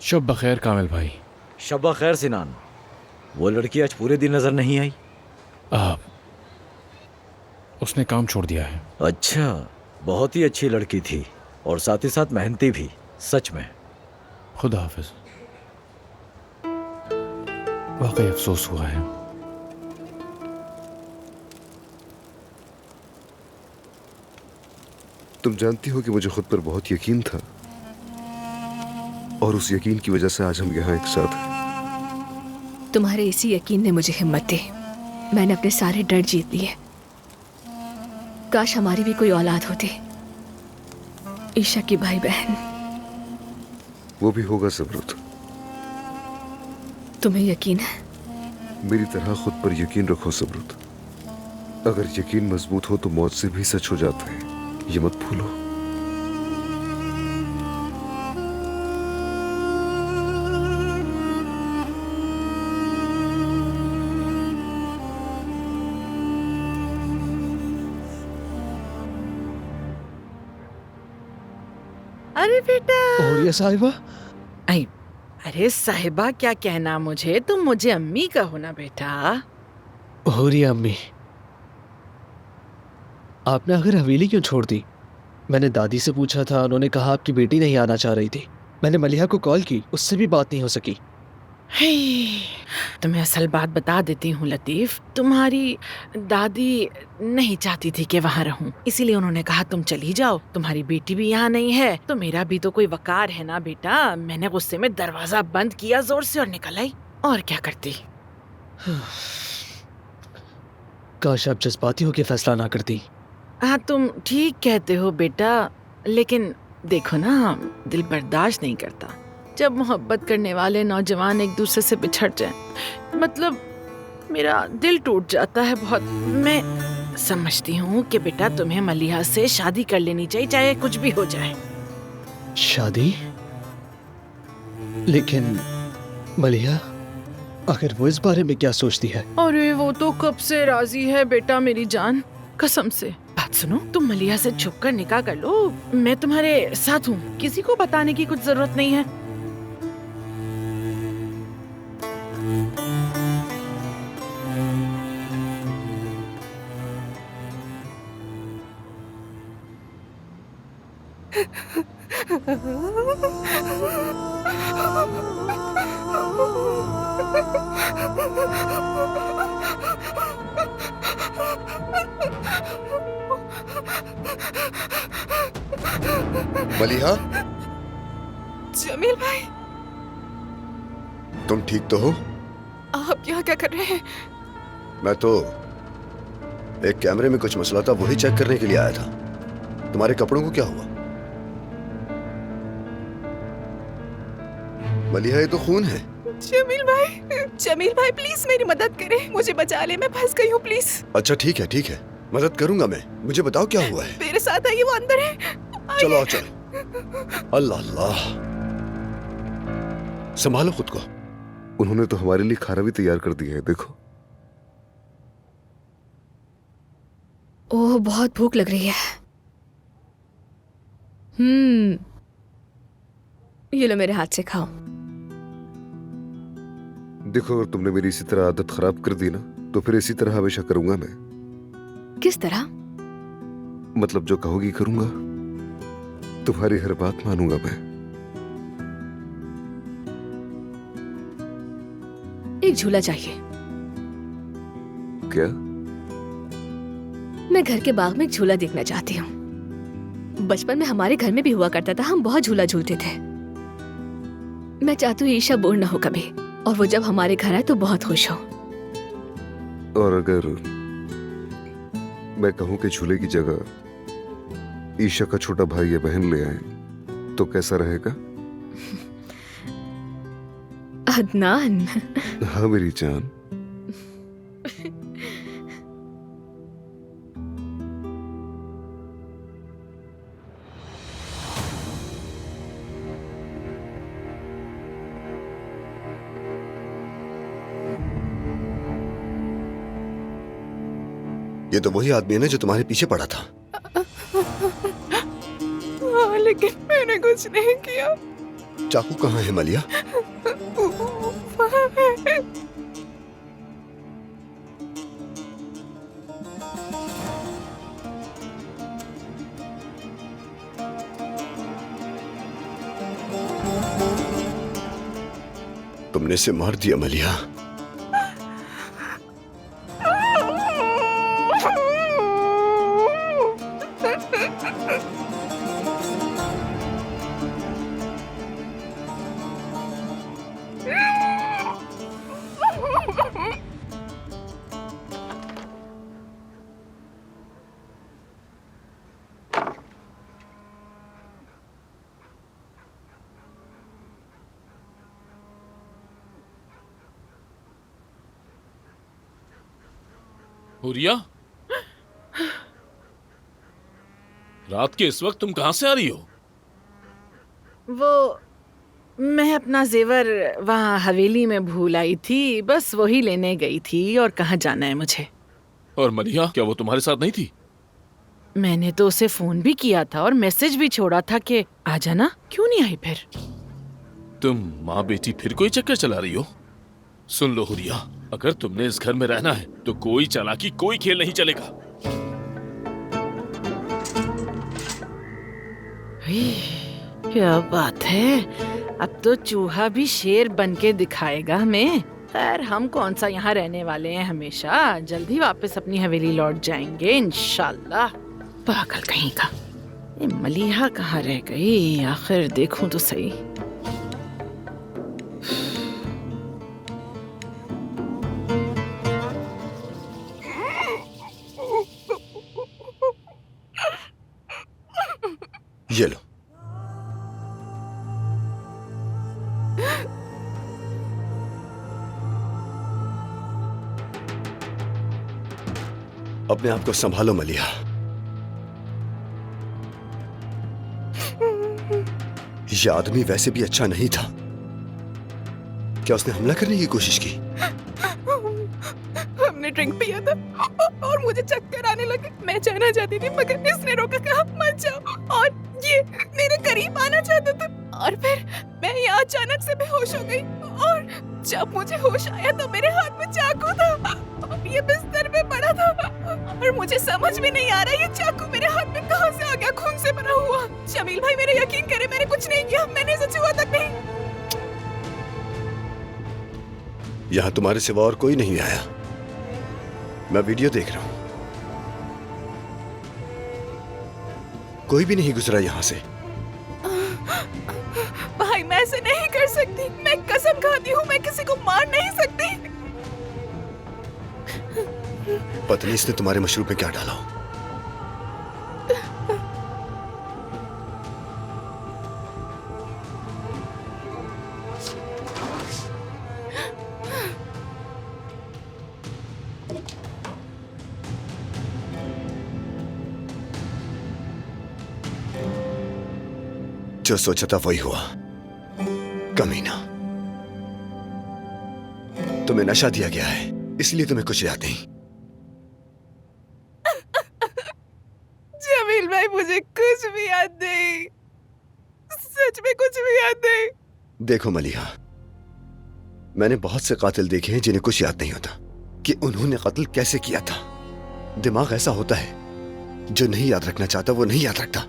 शुभ बखैर कामिल भाई। शब्बा खैर सिनान। वो लड़की आज पूरे दिन नजर नहीं आई। आ, उसने काम छोड़ दिया है। अच्छा, बहुत ही अच्छी लड़की थी और साथ ही साथ मेहनती भी, सच में। खुदा हाफिज। वाकई अफसोस हुआ है। तुम जानती हो कि मुझे खुद पर बहुत यकीन था और उस यकीन की वजह से आज हम यहाँ एक साथ हैं। तुम्हारे इसी यकीन ने मुझे हिम्मत दी। मैंने अपने सारे डर जीत लिए। काश हमारी भी कोई औलाद होती। ईशा की भाई बहन। वो भी होगा ज़बरूत। तुम्हें यकीन है? मेरी तरह खुद पर यकीन रखो ज़बरूत। अगर यकीन मजबूत हो तो मौत से भी सच हो जाता है, ये मत भूलो। अरे बेटा। और ये साहिबा। आई, अरे साहिबा क्या कहना मुझे, तुम मुझे अम्मी कहो ना बेटा। हो रही अम्मी, आपने आखिर हवेली क्यों छोड़ दी? मैंने दादी से पूछा था, उन्होंने कहा आपकी बेटी नहीं आना चाह रही थी। मैंने मलिहा को कॉल की, उससे भी बात नहीं हो सकी। तुम्हें असल बात बता देती हूँ लतीफ, तुम्हारी दादी नहीं चाहती थी कि वहाँ रहूं, इसीलिए उन्होंने कहा तुम चली जाओ। तुम्हारी बेटी भी यहाँ नहीं है तो मेरा भी तो कोई वकार है ना बेटा। मैंने गुस्से में दरवाजा बंद किया जोर से और निकल आई। और क्या करती। काश आप जज्बाती होकर फैसला ना करती। हाँ तुम ठीक कहते हो बेटा, लेकिन देखो ना दिल बर्दाश्त नहीं करता जब मोहब्बत करने वाले नौजवान एक दूसरे से बिछड़ जाएं। मतलब मेरा दिल टूट जाता है बहुत। मैं समझती हूँ कि बेटा तुम्हें मलिहा से शादी कर लेनी चाहिए, चाहे कुछ भी हो जाए। शादी? लेकिन मलिहा, आखिर वो इस बारे में क्या सोचती है? अरे वो तो कब से राजी है बेटा मेरी जान, कसम से। बात सुनो, तुम मलिहा से छुपकर निकाह कर लो। मैं तुम्हारे साथ हूँ, किसी को बताने की कुछ जरूरत नहीं है। मलिहा, जमील भाई, तुम ठीक तो हो? आप यहाँ क्या कर रहे हैं? मैं तो एक कैमरे में कुछ मसला था, वही चेक करने के लिए आया था। तुम्हारे कपड़ों को क्या हुआ? मलिहा, ये तो खून है। जमील भाई प्लीज मेरी मदद करें, मुझे बचा ले, मैं फंस गई हूँ प्लीज। अच्छा ठीक है, मदद करूंगा मैं। मुझे बताओ क्या हुआ है। मेरे साथ आइए, वो अंदर है। चलो आओ, चलो। अल्लाह अल्लाह, संभालो खुद को। उन्होंने तो हमारे लिए खाना भी तैयार कर दिया है, देखो। ओह बहुत भूख लग रही है। ये लो मेरे हाथ से खाओ। देखो, अगर तुमने मेरी इसी तरह आदत खराब कर दी ना, तो फिर इसी तरह हमेशा करूंगा मैं। किस तरह? मतलब जो कहोगी करूंगा, तुम्हारी हर बात मानूंगा मैं। एक झूला चाहिए। क्या? मैं घर के बाग में एक झूला देखना चाहती हूँ। बचपन में हमारे घर में भी हुआ करता था, हम बहुत झूला झूलते थे। मैं चाहती हूँ ईशा बोर ना हो कभी, और वो जब हमारे घर आए तो बहुत खुश हो। और अगर मैं कहूं कि झूले की जगह ईशा का छोटा भाई या बहन ले आए, तो कैसा रहेगा? अदनान। हाँ मेरी जान। ये तो वही आदमी है ना जो तुम्हारे पीछे पड़ा था। हाँ, लेकिन मैंने कुछ नहीं किया। चाकू कहाँ है मलिया? तुमने इसे मार दिया मलिया। हुरिया, रात के इस वक्त तुम कहां से आ रही हो? वो मैं अपना जेवर वहाँ हवेली में भूल आई थी, बस वही लेने गई थी। और कहाँ जाना है मुझे? और मलिहा, क्या वो तुम्हारे साथ नहीं थी? मैंने तो उसे फोन भी किया था और मैसेज भी छोड़ा था कि आ जाना। क्यों नहीं आई फिर? तुम माँ बेटी फिर कोई चक्कर चला रही हो? सुन लो हुरिया, अगर तुमने इस घर में रहना है तो कोई चालाकी, कोई खेल नहीं चलेगा। क्या बात है, अब तो चूहा भी शेर बन के दिखाएगा हमें। खैर, हम कौन सा यहाँ रहने वाले हैं हमेशा, जल्दी वापस अपनी हवेली लौट जाएंगे इंशाल्लाह। पागल कहीं का, ये मलिहा कहाँ रह गई? आखिर देखूं तो सही। ये लो। अपने आप को संभालो मलिया। ये आदमी वैसे भी अच्छा नहीं था। क्या उसने हमला करने की कोशिश की? हमने ड्रिंक पिया था और मुझे चक्कर आने लगे। मैं जाना चाहती थी मगर इसने रोका, कहा मत जाओ। और ये मेरे करीब आना चाहता था और फिर मैं यहाँ अचानक से बेहोश हो गई। और जब मुझे होश आया तो मेरे हाथ में चाकू था और ये बिस्तर पे पड़ा था और मुझे समझ में नहीं आ रहा ये चाकू मेरे हाथ में कहाँ से आ गया, खून से भरा हुआ। जमील भाई, मेरे यकीन करे, मैंने कुछ नहीं किया, मैंने इसे छुआ तक नहीं। यहां तुम्हारे सिवा और कोई नहीं आया। मैं वीडियो देख रहा हूं, कोई भी नहीं गुजरा यहां से। भाई, मैं ऐसे नहीं कर सकती, मैं कसम खाती हूँ, मैं किसी को मार नहीं सकती। पता नहीं इसने तुम्हारे मशरूब में क्या डाला हो। जो सोचा था वही हुआ, कमीना। तुम्हें नशा दिया गया है, इसलिए तुम्हें कुछ याद नहीं। जमील भाई, मुझे कुछ भी याद नहीं, सच में कुछ भी याद नहीं। देखो मलिहा, मैंने बहुत से कातिल देखे हैं जिन्हें कुछ याद नहीं होता कि उन्होंने कत्ल कैसे किया था। दिमाग ऐसा होता है, जो नहीं याद रखना चाहता वो नहीं याद रखता,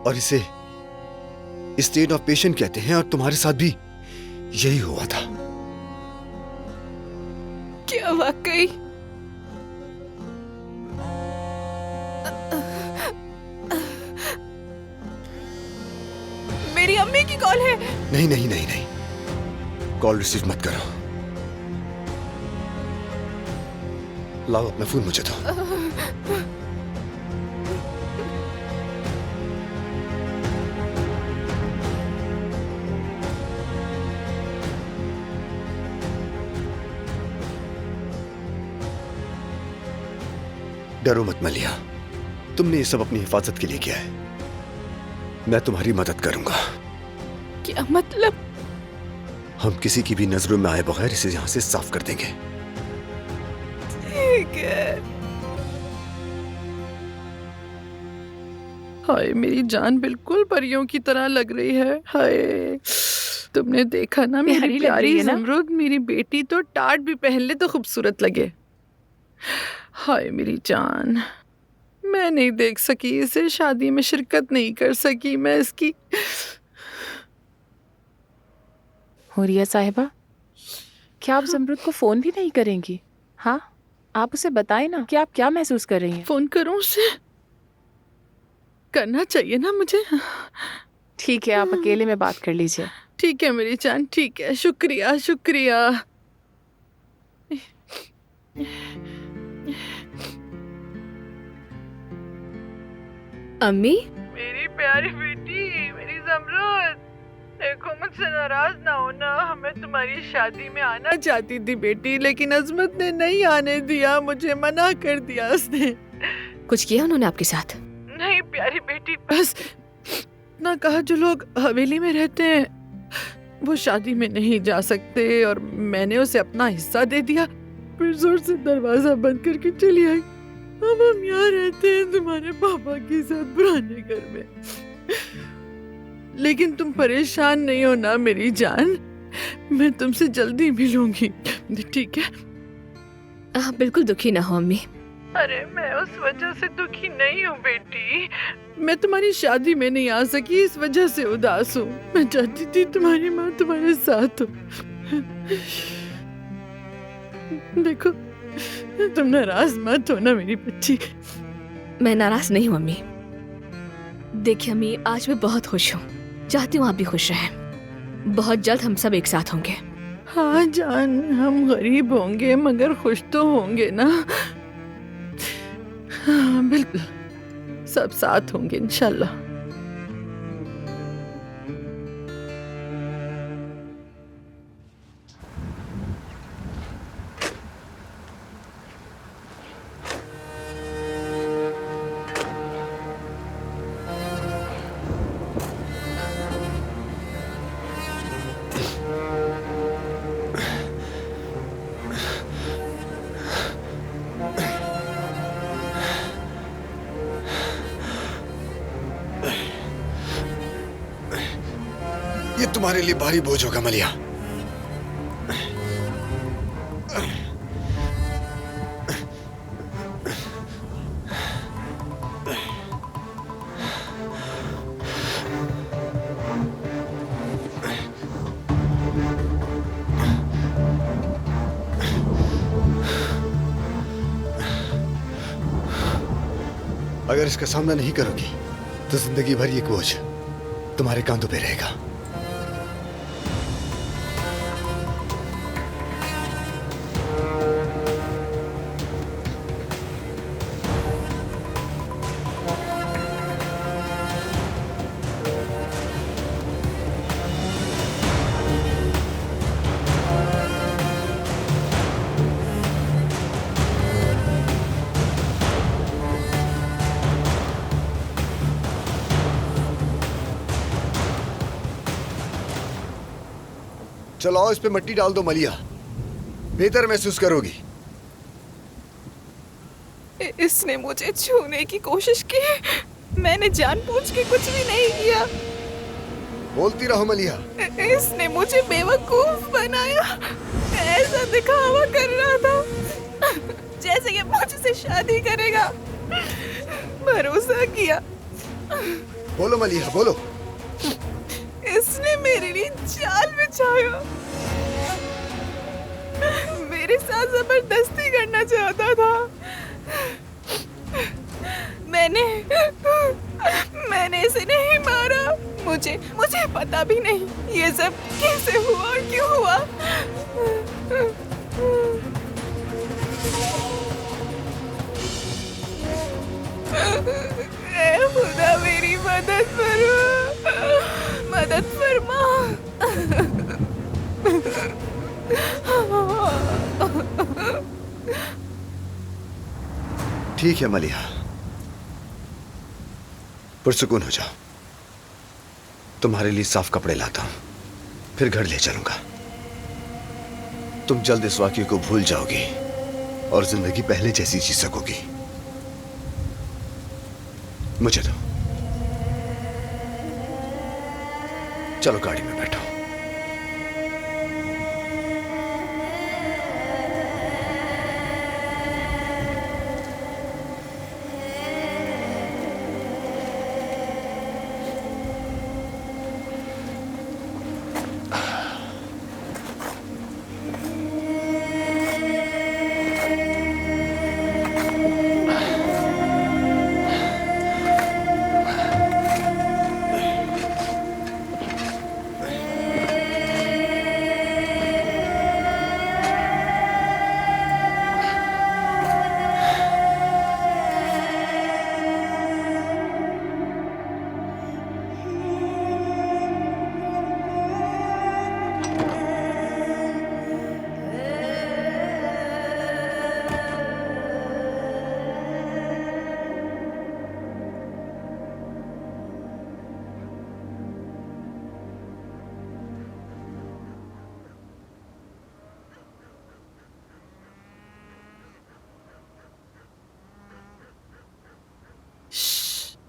और इसे स्टेट ऑफ पेशेंट कहते हैं। और तुम्हारे साथ भी यही हुआ था। क्या वाकई? मेरी अम्मी की कॉल है। नहीं नहीं नहीं नहीं, कॉल रिसीव मत करो। लाओ अपना फोन मुझे दो। डरो मत मलिया, तुमने ये सब अपनी हिफाजत के लिए किया है। मैं तुम्हारी मदद करूंगा। क्या मतलब? हम किसी की भी नजरों में आए बगैर इसे यहां से साफ कर देंगे। ठीक है। हाय मेरी जान बिल्कुल परियों की तरह लग रही है। हाय तुमने देखा ना मेरी प्यारी लग प्यारी रही है ना? ज़मरुद, मेरी बेटी तो टाट भी पहन ले तो खूबसूरत लगे। हाय मेरी जान, मैं नहीं देख सकी इसे, शादी में शिरकत नहीं कर सकी मैं इसकी। हुरिया साहिबा, क्या आप ज़मरुद को फोन भी नहीं करेंगी? हाँ, आप उसे बताएं ना कि आप क्या महसूस कर रही हैं। फोन करूं उसे? करना चाहिए ना मुझे। ठीक है, आप अकेले में बात कर लीजिए। ठीक है मेरी जान, ठीक है, शुक्रिया शुक्रिया। अम्मी, मेरी प्यारी बेटी, मेरी ज़मरुद, देखो मुझसे नाराज ना होना, हमें तुम्हारी शादी में आना चाहती थी बेटी, लेकिन अजमत ने नहीं आने दिया, मुझे मना कर दिया उसने। कुछ किया उन्होंने आपके साथ? नहीं प्यारी बेटी, बस इतना कहा जो लोग हवेली में रहते हैं वो शादी में नहीं जा सकते, और मैंने उसे अपना हिस्सा दे दिया, फिर जोर से दरवाजा बंद करके चली आई। अब हम यहाँ रहते हैं तुम्हारे पापा के साथ पुराने घर में। लेकिन तुम परेशान नहीं हो ना मेरी जान, मैं तुमसे जल्दी मिलूंगी, ठीक है? आप बिल्कुल दुखी ना हो अम्मी। अरे मैं उस वजह से दुखी नहीं हूँ बेटी, मैं तुम्हारी शादी में नहीं आ सकी इस वजह से उदास हूँ। मैं चाहती थी तुम्हारी माँ तुम्हारे साथ हो। देखो तुम नाराज मत हो ना मेरी बच्ची। मैं नाराज नहीं हूँ अम्मी। देखिए अम्मी, आज मैं बहुत खुश हूँ, चाहती हूँ आप भी खुश रहें। बहुत जल्द हम सब एक साथ होंगे। हाँ जान, हम गरीब होंगे मगर खुश तो होंगे ना। हाँ बिल्कुल, सब साथ होंगे इंशाल्लाह। ये तुम्हारे लिए भारी बोझ होगा मलिया। अगर इसका सामना नहीं करोगी तो जिंदगी भर ये बोझ तुम्हारे कांधों पे रहेगा। चलो आओ, इस पे मिट्टी डाल दो मलिया, बेहतर महसूस करोगी। इसने मुझे छूने की कोशिश की, मैंने जानबूझ के कुछ भी नहीं किया। बोलती रहो मलिया। इसने मुझे बेवकूफ बनाया, ऐसा दिखावा कर रहा था जैसे कि मुझसे शादी करेगा, भरोसा किया। बोलो मलिया बोलो। इसने मेरे लिए जाल बिछाया, मेरे साथ जबरदस्ती करना चाहता था। मैंने इसे नहीं मारा, मुझे पता भी नहीं ये सब कैसे हुआ और क्यों हुआ। ऐ खुदा मेरी मदद करो, मदद फरमा। ठीक है मलिया, पुरसुकून हो जाओ। तुम्हारे लिए साफ कपड़े लाता हूं, फिर घर ले चलूंगा। तुम जल्द इस वाकये को भूल जाओगी और जिंदगी पहले जैसी जी सकोगी। मुझे दो। चलो गाड़ी में बैठो।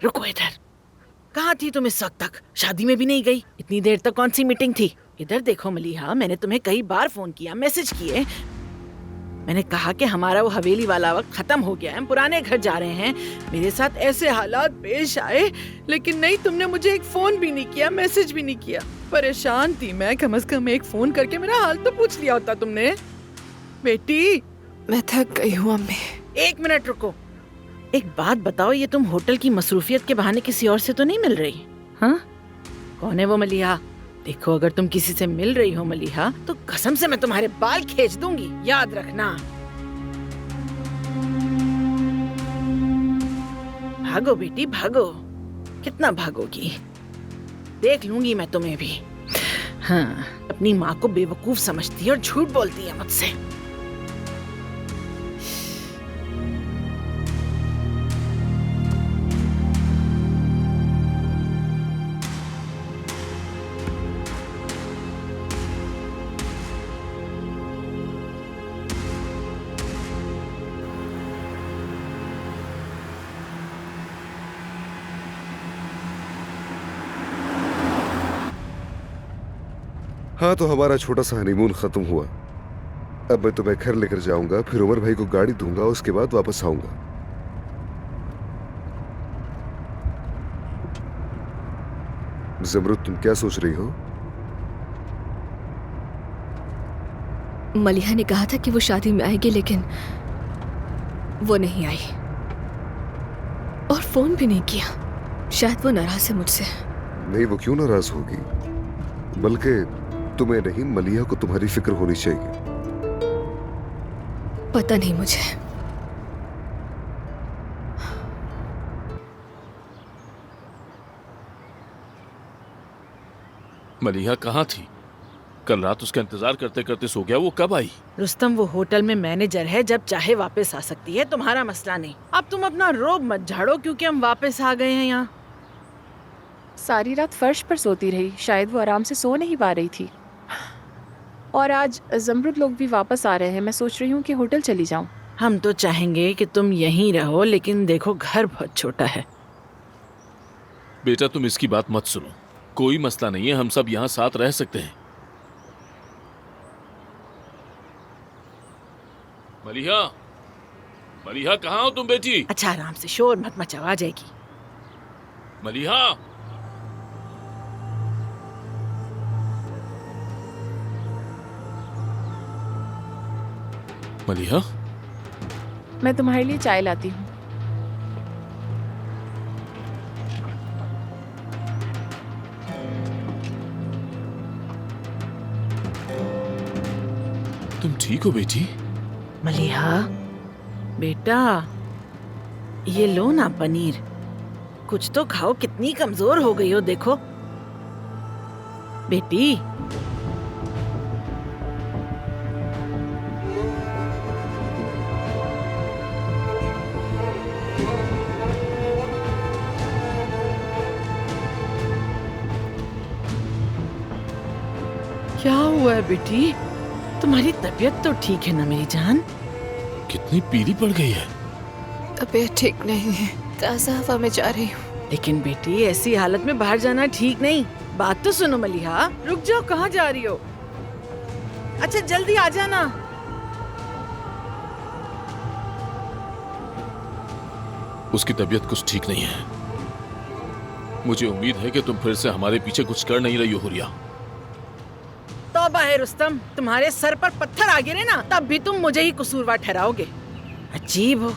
रुको इधर। कहाँ थी तुम इस वक्त तक? शादी में भी नहीं गई? इतनी देर तक कौन सी मीटिंग थी? इधर देखो मलिहा, मैंने तुम्हें कई बार फोन किया, मैसेज किए। मैंने कहा कि हमारा वो हवेली वाला वक्त खत्म हो गया है, हम पुराने घर जा रहे हैं। मेरे साथ ऐसे हालात पेश आए, लेकिन नहीं, तुमने मुझे एक फोन भी नहीं किया, मैसेज भी नहीं किया। परेशान थी मैं, कम से कम एक फोन करके मेरा हाल तो पूछ लिया होता तुमने। बेटी, मैं थक गई हूँ अम्मी। एक मिनट रुको। एक बात बताओ, ये तुम होटल की मसरूफियत के बहाने किसी और से तो नहीं मिल रही? हाँ, कौन है वो मलिहा? देखो, अगर तुम किसी से मिल रही हो मलिहा, तो कसम से मैं तुम्हारे बाल खींच दूंगी, याद रखना। भागो बेटी भागो, कितना भागोगी? देख लूंगी मैं तुम्हें भी। हाँ, अपनी माँ को बेवकूफ समझती है और झूठ बोलती है मुझसे। हाँ, तो हमारा छोटा सा हनीमून खत्म हुआ। अब मैं तुम्हें घर लेकर जाऊंगा, फिर उमर भाई को गाड़ी दूंगा, उसके बाद वापस आऊंगा। ज़मरुद, तुम क्या सोच रही हो? मलिहा ने कहा था कि वो शादी में आएगी, लेकिन वो नहीं आई और फोन भी नहीं किया। शायद वो नाराज है मुझसे। नहीं, वो क्यों नाराज होगी? बल्कि तुम्हें नहीं, मलिहा को तुम्हारी फिक्र होनी चाहिए। पता नहीं मुझे। मलिहा कहाँ थी? कल रात उसका इंतजार करते करते सो गया। वो कब आई? रुस्तम, वो होटल में मैनेजर है, जब चाहे वापस आ सकती है, तुम्हारा मसला नहीं। अब तुम अपना रोब मत झाड़ो क्योंकि हम वापस आ गए हैं यहाँ। सारी रात फर्श पर सोती रही, शायद वो आराम से सो नहीं पा रही थी। और आज ज़मरुद लोग भी वापस आ रहे हैं, मैं सोच रही हूँ कि होटल चली जाऊँ। हम तो चाहेंगे कि तुम यहीं रहो, लेकिन देखो घर बहुत छोटा है। बेटा, तुम इसकी बात मत सुनो, कोई मसला नहीं है, हम सब यहाँ साथ रह सकते हैं। मलिहा, मलिहा कहाँ हो तुम बेटी? अच्छा, आराम से, शोर मत मचाओ, आ जाएगी। मलिहा, मलिहा, मैं तुम्हारे लिए चाय लाती हूँ। तुम ठीक हो बेटी? मलिहा बेटा, ये लो ना पनीर, कुछ तो खाओ, कितनी कमजोर हो गई हो देखो। बेटी, क्या हुआ है बेटी? तुम्हारी तबीयत तो ठीक है ना मेरी जान? कितनी पीली पड़ गई है। तबीयत ठीक नहीं है, ताज़ा हवा में जा रही हूँ। लेकिन बेटी, ऐसी हालत में बाहर जाना ठीक नहीं। बात तो सुनो मलिहा, रुक जाओ, कहाँ जा रही हो? अच्छा जल्दी आ जाना। उसकी तबीयत कुछ ठीक नहीं है। मुझे उम्मीद है कि तुम फिर से हमारे पीछे कुछ कर नहीं रही हो हुरिया। तौबा है रुस्तम, तुम्हारे सर पर पत्थर आ गिरे ना तब भी तुम मुझे ही कसूरवार ठहराओगे। अजीब हो।